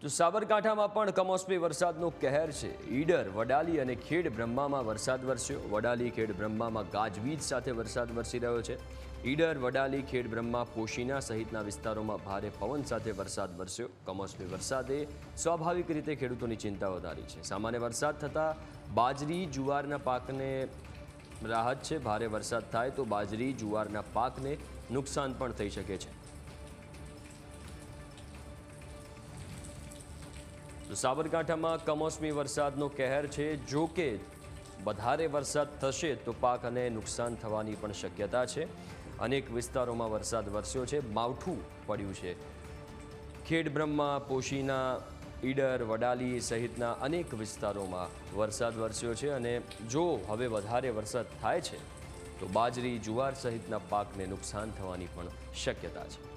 તો સાબરકાંઠામાં પણ કમોસમી વરસાદનો કહેર છે। ઈડર, વડાલી અને ખેડ બ્રહ્મામાં વરસાદ વરસ્યો। વડાલી, ખેડ બ્રહ્મામાં ગાજવીજ સાથે વરસાદ વરસી રહ્યો છે। ઈડર, વડાલી, ખેડ બ્રહ્મા, પોશીના સહિતના વિસ્તારોમાં ભારે પવન સાથે વરસાદ વરસ્યો। કમોસમી વરસાદે સ્વાભાવિક રીતે ખેડૂતોની ચિંતા વધારી છે। સામાન્ય વરસાદ થતાં બાજરી, જુવારના પાકને રાહત છે। ભારે વરસાદ થાય તો બાજરી, જુવારના પાકને નુકસાન પણ થઈ શકે છે। તો સાબરકાંઠામાં કમોસમી વરસાદનો કહેર છે। જો કે વધારે વરસાદ થશે તો પાકને નુકસાન થવાની પણ શક્યતા છે। અનેક વિસ્તારોમાં વરસાદ વરસ્યો છે, માવઠું પડ્યું છે। ખેડ બ્રહ્મા, પોશીના, ઈડર, વડાલી સહિતના અનેક વિસ્તારોમાં વરસાદ વરસ્યો છે અને જો હવે વધારે વરસાદ થાય છે તો બાજરી, જુવાર સહિતના પાકને નુકસાન થવાની પણ શક્યતા છે।